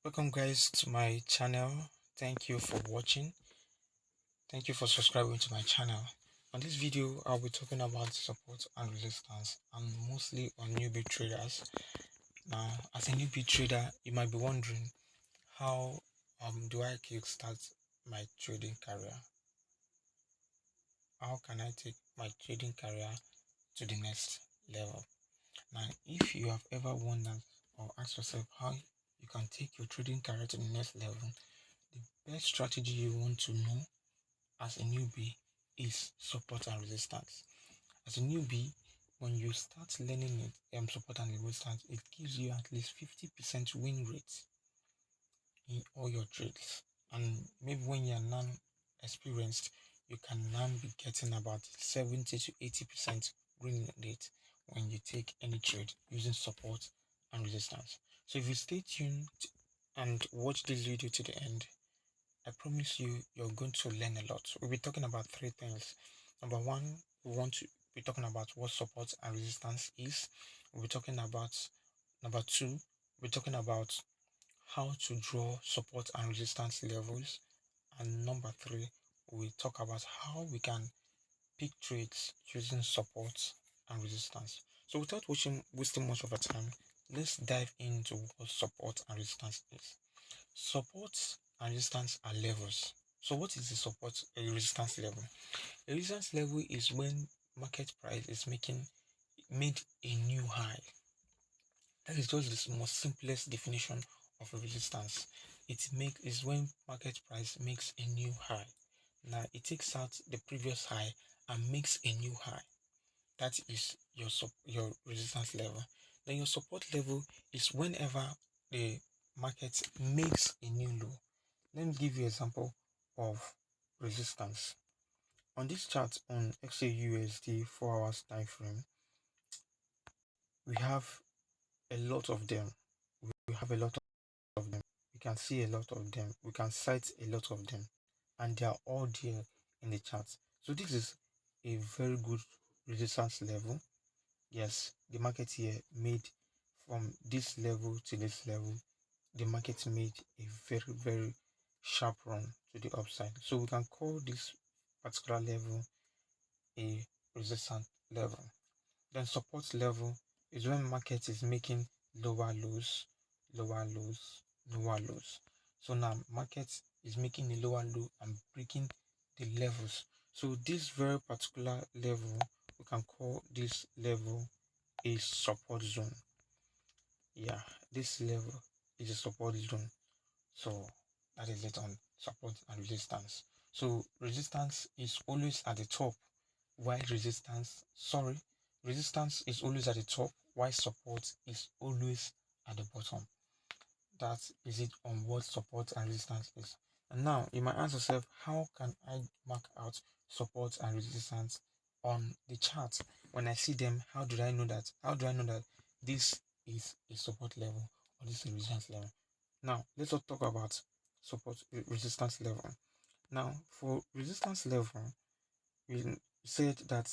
Welcome guys to my channel. Thank you for watching. Thank you for subscribing to my channel. On this video, I'll be talking about support and resistance and mostly on newbie traders. Now, as a newbie trader, you might be wondering how do I kickstart my trading career? How can I take my trading career to the next level? Now, if you have ever wondered or asked yourself how you can take your trading career to the next level, the best strategy you want to know as a newbie is support and resistance. As a newbie, when you start learning support and resistance, it gives you at least 50% win rate in all your trades. And maybe when you're non-experienced, you can now be getting about 70 to 80% win rate when you take any trade using support and resistance. So if you stay tuned and watch this video to the end, I promise you're going to learn a lot. We'll be talking about three things. Number one, we want to be talking about what support and resistance is. We'll be talking about number two, we're talking about how to draw support and resistance levels. And number three, we'll talk about how we can pick trades using support and resistance. So without wasting much of our time, let's dive into what support and resistance is. Support and resistance are levels. So what is the support a resistance level? A resistance level is when market price is made a new high. That is just the most simplest definition of a resistance. Is when market price makes a new high. Now it takes out the previous high and makes a new high. That is your resistance level. Then your support level is whenever the market makes a new low. Let me give you an example of resistance. On this chart on XAUSD 4 hours time frame, we have a lot of them. We have a lot of them. We can see a lot of them. We can cite a lot of them, and they are all there in the chart. So this is a very good resistance level. Yes, the market here made from this level to this level, the market made a very sharp run to the upside. So we can call this particular level a resistance level. Then support level is when market is making lower lows, lower lows, lower lows. So now market is making a lower low and breaking the levels. So this very particular level, we can call this level a support zone. Yeah, this level is a support zone. So that is it on support and resistance. So resistance is always at the top, while resistance is always at the top, while support is always at the bottom. That is it on what support and resistance is. And now you might ask yourself, how can I mark out support and resistance on the chart? When I see them, how do I know that? How do I know that this is a support level or this is a resistance level? Now let's talk about resistance level. Now for resistance level, we said that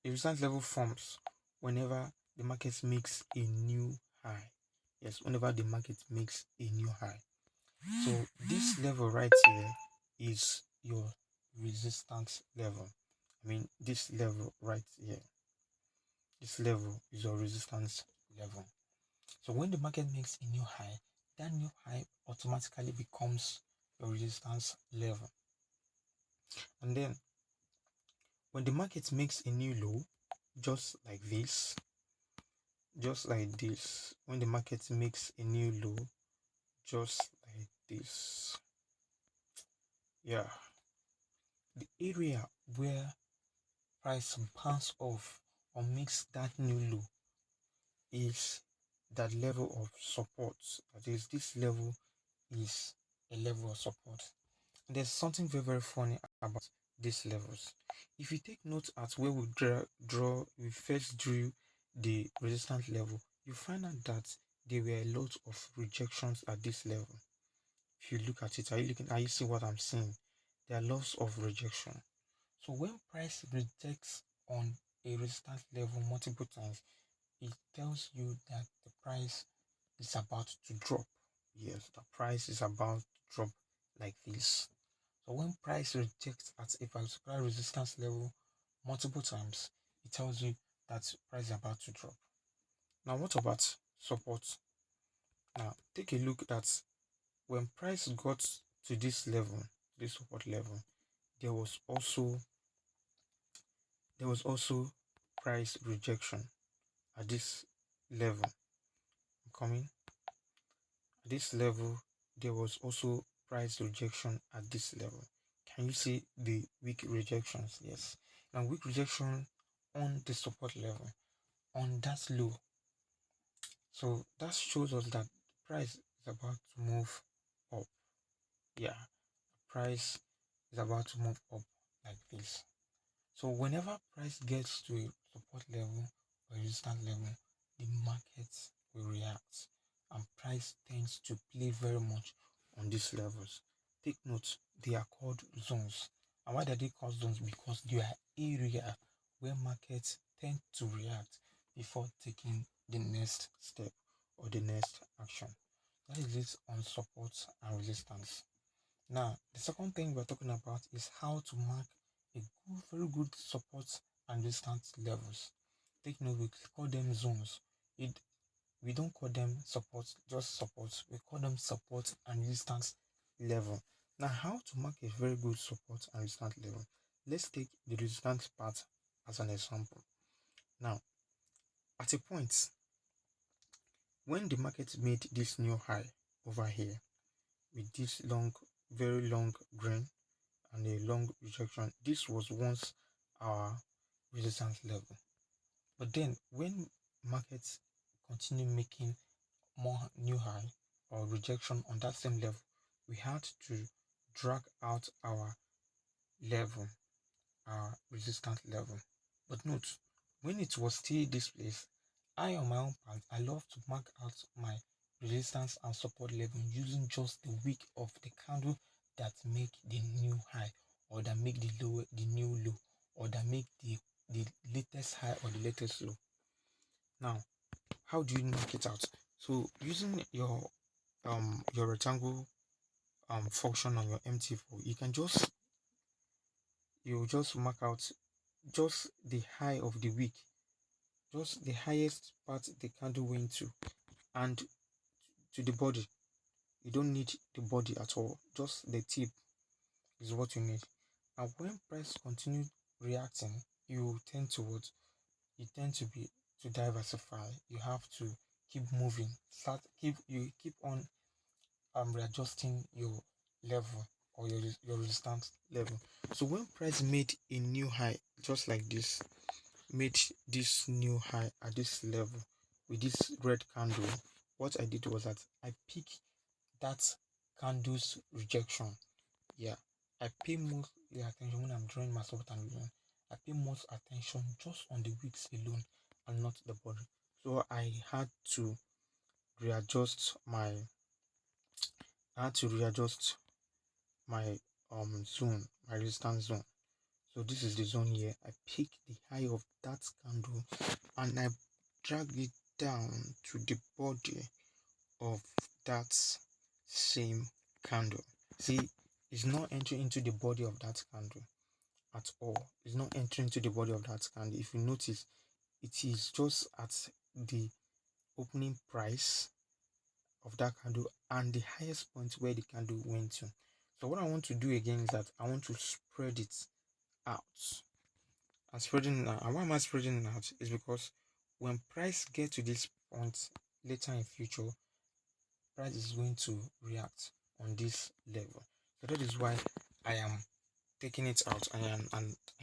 a resistance level forms whenever the market makes a new high. Yes, whenever the market makes a new high. So this level right here is your resistance level. I mean, this level right here. This level is your resistance level. So when the market makes a new high, that new high automatically becomes your resistance level. And then when the market makes a new low, just like this, when the market makes a new low, just like this, yeah, the area where price bounce off or makes that new low is that level of support. That is, this level is a level of support. And there's something very funny about these levels. If you take note at where we first drew the resistance level, you find out that there were a lot of rejections at this level. If you look at it, are you seeing what I'm saying? There are lots of rejection. So when price rejects on a resistance level multiple times, it tells you that the price is about to drop. Yes, the price is about to drop like this. So when price rejects at a particular resistance level multiple times, it tells you that price is about to drop. Now what about support? Now take a look at when price got to this level, this support level, there was also price rejection at this level. I'm coming. At this level, there was also price rejection at this level. Can you see the weak rejections? Yes. Now weak rejection on the support level, on that low. So that shows us that price is about to move up. Yeah, price is about to move up like this. So whenever price gets to a support level or resistance level, the market will react, and price tends to play very much on these levels. Take note, they are called zones. And why are they called zones? Because they are area where markets tend to react before taking the next step or the next action. That is it on support and resistance. Now, the second thing we're talking about is how to mark a very good support and resistance levels. Take note, we call them zones. We don't call them support, just support. We call them support and resistance level. Now, how to mark a very good support and resistance level? Let's take the resistance part as an example. Now, at a point, when the market made this new high over here with this very long green and a long rejection, this was once our resistance level. But then when markets continue making more new high or rejection on that same level, we had to drag out our level, our resistance level. But note, when it was still this place, I on my own part, I love to mark out my resistance and support level using just the wick of the candle that make the new high, or that make the new low, or that make the latest high or the latest low. Now, how do you mark it out? So using your rectangle function on your MT4, you just mark out just the high of the wick, just the highest part the candle went to, and to the body. You don't need the body at all, just the tip is what you need. And when price continue reacting, you tend to what? You tend to be to diversify. You have to keep moving. Keep on readjusting your level or your resistance level. So when price made a new high, just like this, made this new high at this level with this red candle, what I did was that I picked that candle's rejection. Yeah, I pay most attention when I'm drawing my support and resistance. I pay most attention just on the wicks alone and not the body. So readjust my I had to readjust my zone, my resistance zone. So this is the zone here. I pick the high of that candle and I drag it down to the body of that same candle. See, it's not entering into the body of that candle at all. It's not entering into the body of that candle. If you notice, it is just at the opening price of that candle and the highest point where the candle went to. So what I want to do again is that I want to spread it out. I'm spreading it out. And why am I spreading it out? Is because when price get to this point later in future, price is going to react on this level. So that is why I am taking it out and I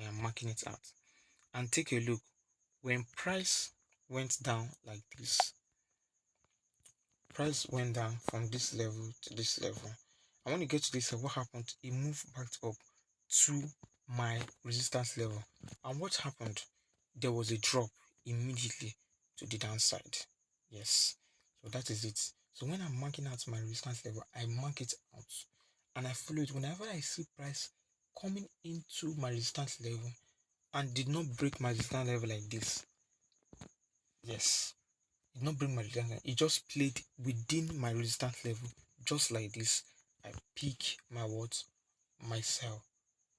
am marking it out. And take a look. When price went down like this, price went down from this level to this level. I want to get to this level. What happened? It moved back up to my resistance level. And what happened? There was a drop immediately to the downside. Yes. So that is it. So when I'm marking out my resistance level, I mark it out and I follow it. Whenever I see price coming into my resistance level and did not break my resistance level like this, yes, did not bring my resistance line. It just played within my resistance level, just like this. I pick my what? My sell.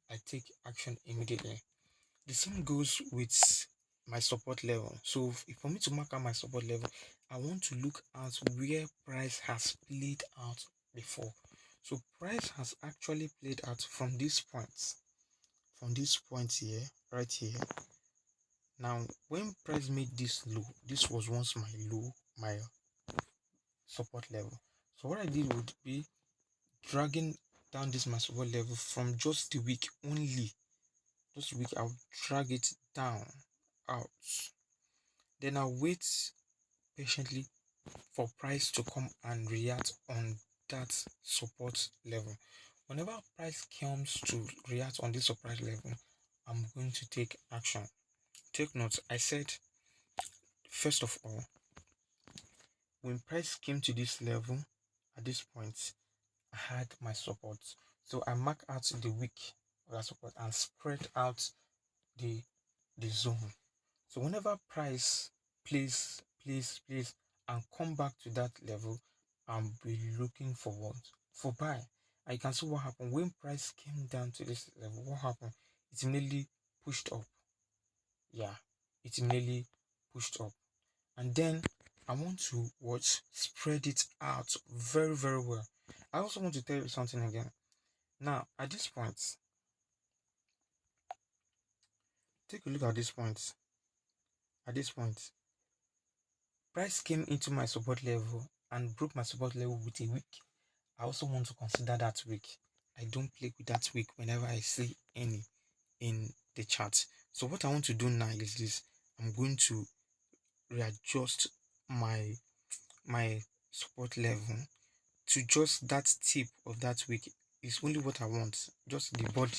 I take action immediately. The same goes with my support level. So for me to mark out my support level, I want to look at where price has played out before. So price has actually played out from this point here, right here. Now when price made this low, this was once my low, my support level. So what I did would be dragging down this my support level from just the week only. Just week, I'll drag it down out. Then I'll wait patiently for price to come and react on that support level. Whenever price comes to react on this support level, I'm going to take action. Take note, I said first of all, when price came to this level at this point, I had my support. So I mark out the week of that support and spread out the zone. So whenever price plays and come back to that level, I'll be looking for what? For buy. I can see what happened when price came down to this level. What happened? It immediately pushed up. Yeah, it immediately pushed up. And then I want to watch spread it out very, very well. I also want to tell you something again. Now, at this point, take a look at this point. At this point, price came into my support level and broke my support level with a wick. I also want to consider that wick. I don't play with that wick whenever I see any in the chart. So what I want to do now is this. I'm going to readjust my support level to just that tip of that wick. Is only what I want. Just the body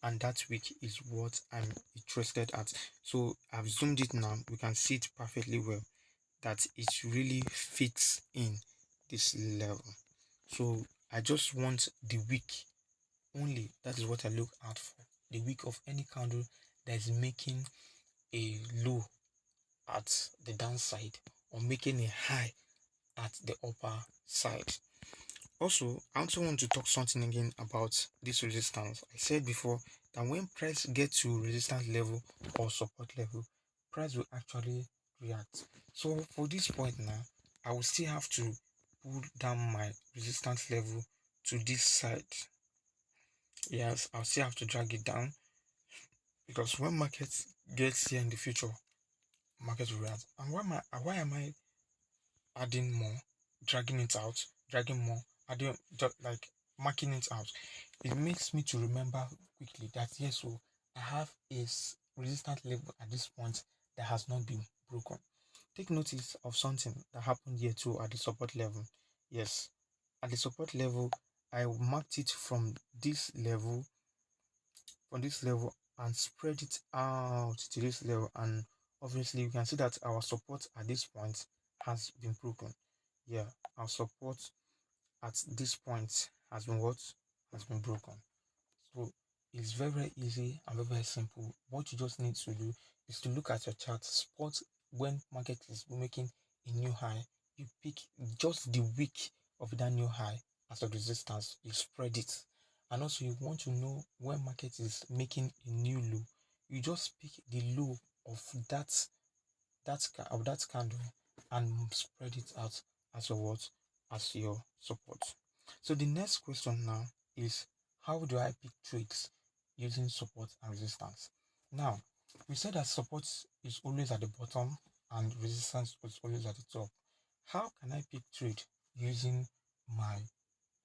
and that wick is what I'm interested at. So I've zoomed it now. We can see it perfectly well that it really fits in this level. So I just want the wick only. That is what I look out for. The wick of any candle that is making a low at the downside or making a high at the upper side. Also, I also want to talk something again about this resistance. I said before that when price gets to resistance level or support level, price will actually react. So for this point now, I will still have to pull down my resistance level to this side. Yes, I'll still have to drag it down because when market gets here in the future, market will react. And why am I adding more, dragging it out, dragging more, adding like marking it out? It makes me to remember quickly that yes, so I have a resistance level at this point that has not been broken. Take notice of something that happened here too at the support level. Yes, at the support level, I marked it from this level and spread it out to this level, and obviously you can see that our support at this point has been broken. Yeah, our support at this point has been what? Has been broken. So it's very, very easy and very, very simple. What you just need to do is to look at your chart, spot when market is making a new high. You pick just the week of that new high as a resistance, you spread it. And also you want to know when market is making a new low, you just pick the low of that candle and spread it out as your what? As your support. So the next question now is, how do I pick trades using support and resistance? Now, we said that support is always at the bottom and resistance is always at the top. How can I pick trade using my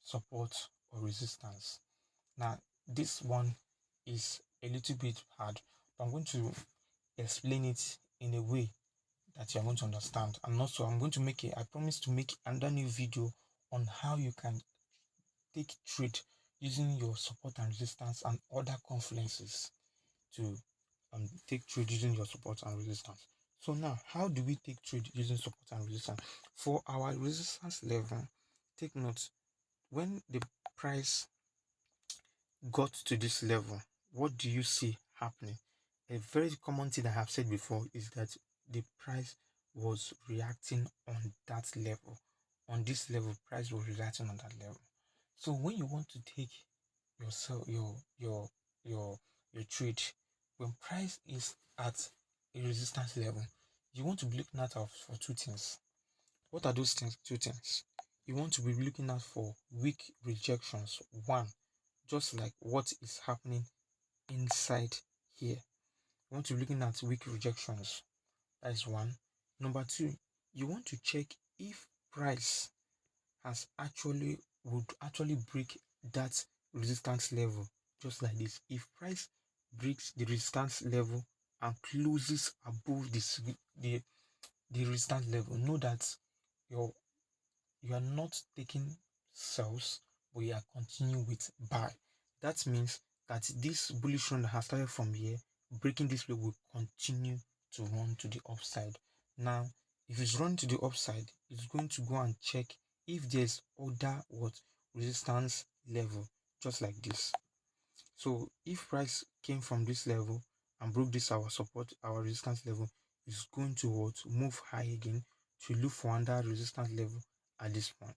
support or resistance? Now, this one is a little bit hard, but I'm going to explain it in a way that you're going to understand. And also, I promise to make another new video on how you can take trade using your support and resistance and other confluences to take trade using your support and resistance. So now, how do we take trade using support and resistance? For our resistance level, take note, when the price got to this level, what do you see happening? A very common thing I have said before is that the price was reacting on that level. On this level, price was reacting on that level. So when you want to take yourself your trade, when price is at a resistance level, you want to be looking at for two things. What are those things? Two things. You want to be looking out for weak rejections. One, just like what is happening inside here. You want to be looking at weak rejections. That is one. Number two, you want to check if price would actually break that resistance level, just like this. If price breaks the resistance level and closes above the resistance level, know that your you are not taking sells, but you are continuing with buy. That means that this bullish run that has started from here, breaking this way, will continue to run to the upside. Now, if it's running to the upside, it's going to go and check if there's other resistance level, just like this. So if price came from this level and broke this our support, our resistance level, is going to move high again to look for another resistance level at this point.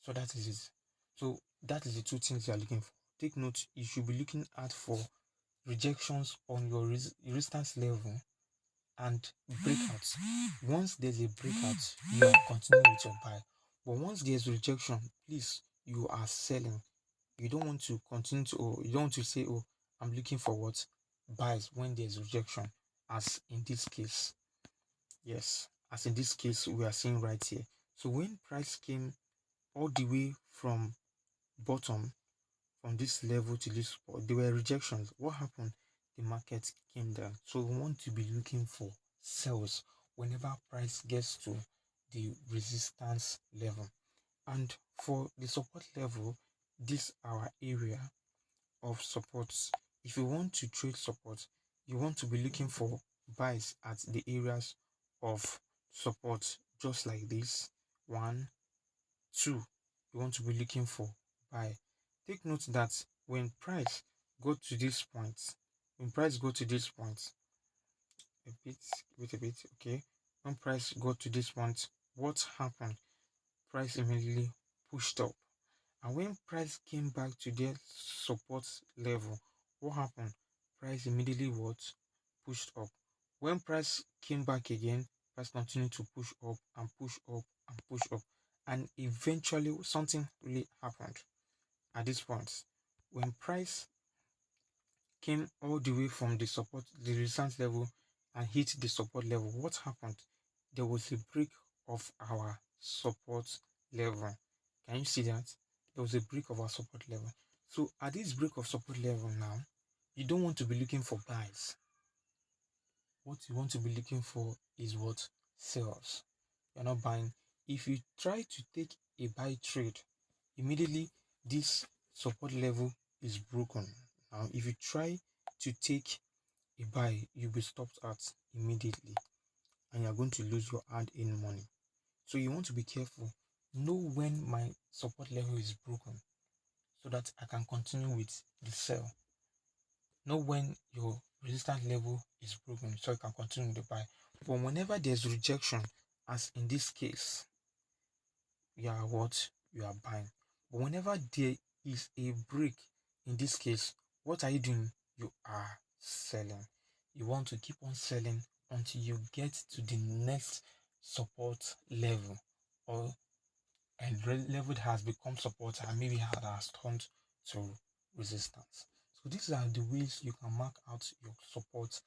So that is it. So that is the two things you are looking for. Take note, you should be looking out for rejections on your resistance level and breakouts. Once there's a breakout, you are continuing with your buy. But once there's rejection, please, you are selling. You don't want to continue to, or you don't want to say, oh, I'm looking for what buys when there's rejection, as in this case. Yes, as in this case we are seeing right here. So when price came all the way from bottom, from this level to this spot, there were rejections. What happened? The market came down. So we want to be looking for sells whenever price gets to the resistance level. And for the support level, this our area of support. If you want to trade support, you want to be looking for buys at the areas of support, just like this. 1, 2, you want to be looking for buy. Take note that when price go to this point, a bit, wait a bit, okay. When price go to this point, what happened? Price immediately pushed up. And when price came back to their support level, what happened? Price immediately pushed up. When price came back again, price continued to push up and push up and push up. And eventually something really happened at this point. When price came all the way from the resistance level and hit the support level, what happened? There was a break of our support level. Can you see that? There was a break of our support level. So at this break of support level now, you don't want to be looking for buys. What you want to be looking for is what sells. You're not buying. If you try to take a buy trade, immediately this support level is broken. Now, if you try to take a buy, you'll be stopped at immediately and you're going to lose your hard-earned money. So you want to be careful. Know when my support level is broken so that I can continue with the sell. Know when your resistance level is broken so you can continue with the buy. But whenever there's rejection, as in this case, you are buying. But whenever there is a break, in this case, what are you doing? You are selling. You want to keep on selling until you get to the next support level, or level that has become support and maybe has turned to resistance. So these are the ways you can mark out your support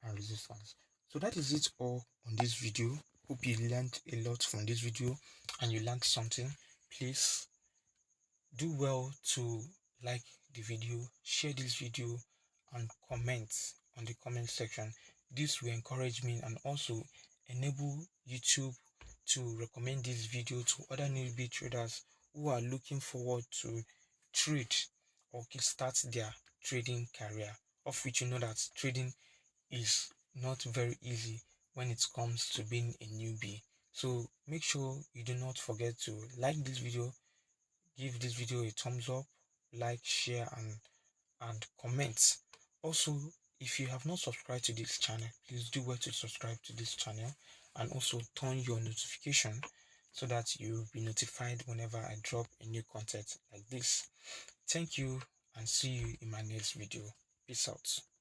and resistance. So that is it all on this video. Hope you learned a lot from this video and you learned something. Please do well to like the video, share this video, and comment on the comment section. This will encourage me and also enable YouTube to recommend this video to other newbie traders who are looking forward to trade or kickstart their trading career, of which you know that trading is not very easy when it comes to being a newbie. So make sure you do not forget to like this video, give this video a thumbs up, like, share, and comment. Also, if you have not subscribed to this channel, please do well to subscribe to this channel and also turn your notification so that you'll be notified whenever I drop a new content like this. Thank you and see you in my next video. Peace out.